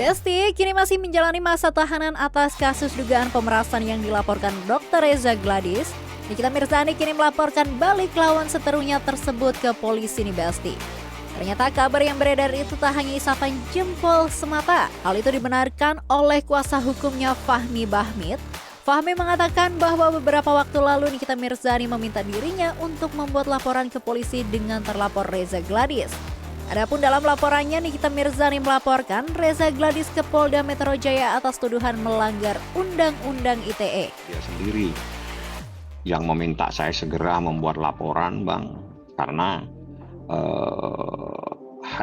Besti kini masih menjalani masa tahanan atas kasus dugaan pemerasan yang dilaporkan Dr. Reza Gladys. Nikita Mirzani kini melaporkan balik lawan seterunya tersebut ke polisi nih Besti. Ternyata kabar yang beredar itu tak hanya isapan jempol semata. Hal itu dibenarkan oleh kuasa hukumnya Fahmi Bahmid. Fahmi mengatakan bahwa beberapa waktu lalu Nikita Mirzani meminta dirinya untuk membuat laporan ke polisi dengan terlapor Reza Gladys. Adapun dalam laporannya, Nikita Mirzani melaporkan Reza Gladys ke Polda Metro Jaya atas tuduhan melanggar Undang-Undang ITE. Dia sendiri yang meminta saya segera membuat laporan, Bang, karena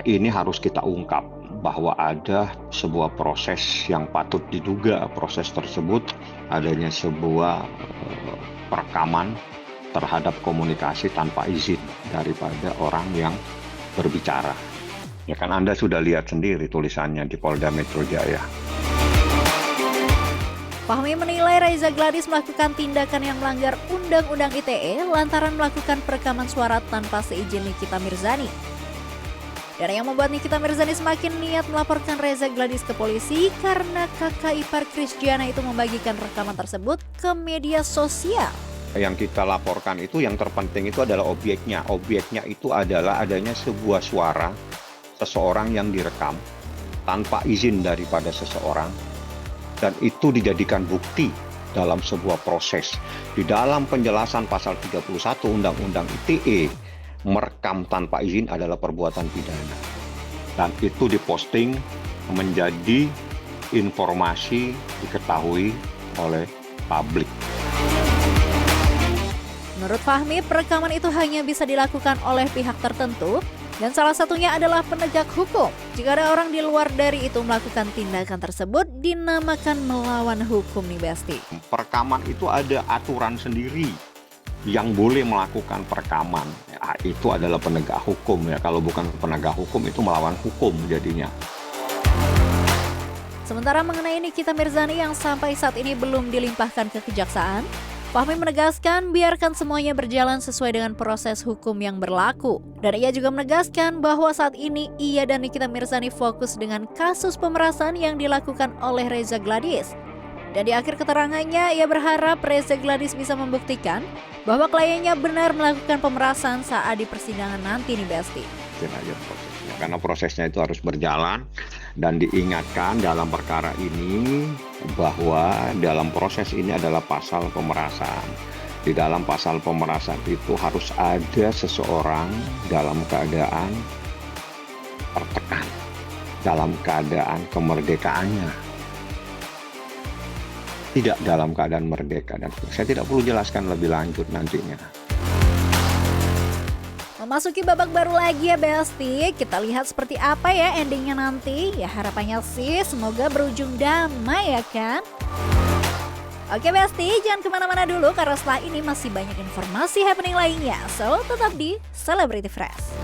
ini harus kita ungkap bahwa ada sebuah proses yang patut diduga. Proses tersebut adanya sebuah perekaman terhadap komunikasi tanpa izin daripada orang yang berbicara. Ya kan Anda sudah lihat sendiri tulisannya di Polda Metro Jaya. Fahmi menilai Reza Gladys melakukan tindakan yang melanggar Undang-Undang ITE lantaran melakukan perekaman suara tanpa seizin Nikita Mirzani. Dan yang membuat Nikita Mirzani semakin niat melaporkan Reza Gladys ke polisi karena kakak ipar Christiana itu membagikan rekaman tersebut ke media sosial. Yang kita laporkan itu yang terpenting itu adalah obyeknya. Obyeknya itu adalah adanya sebuah suara seseorang yang direkam tanpa izin daripada seseorang. Dan itu dijadikan bukti dalam sebuah proses. Di dalam penjelasan pasal 31 Undang-Undang ITE, merekam tanpa izin adalah perbuatan pidana. Dan itu diposting menjadi informasi diketahui oleh publik. Menurut Fahmi, perekaman itu hanya bisa dilakukan oleh pihak tertentu dan salah satunya adalah penegak hukum. Jika ada orang di luar dari itu melakukan tindakan tersebut, dinamakan melawan hukum nih Besti. Perekaman itu ada aturan sendiri yang boleh melakukan perekaman. Ya, itu adalah penegak hukum ya. Kalau bukan penegak hukum itu melawan hukum jadinya. Sementara mengenai Nikita Mirzani yang sampai saat ini belum dilimpahkan ke kejaksaan, Fahmi menegaskan biarkan semuanya berjalan sesuai dengan proses hukum yang berlaku. Dan ia juga menegaskan bahwa saat ini ia dan Nikita Mirzani fokus dengan kasus pemerasan yang dilakukan oleh Reza Gladys. Dan di akhir keterangannya, ia berharap Reza Gladys bisa membuktikan bahwa kliennya benar melakukan pemerasan saat di persidangan nanti nih Besti. Karena prosesnya itu harus berjalan dan diingatkan dalam perkara ini bahwa dalam proses ini adalah pasal pemerasan. Di dalam pasal pemerasan itu harus ada seseorang dalam keadaan tertekan, dalam keadaan kemerdekaannya, tidak dalam keadaan merdeka. Dan saya tidak perlu jelaskan lebih lanjut nantinya. Memasuki babak baru lagi ya Besti, kita lihat seperti apa ya endingnya nanti. Ya harapannya sih semoga berujung damai ya kan. Oke Besti, jangan kemana-mana dulu karena setelah ini masih banyak informasi happening lainnya. So tetap di Celebrity Fresh.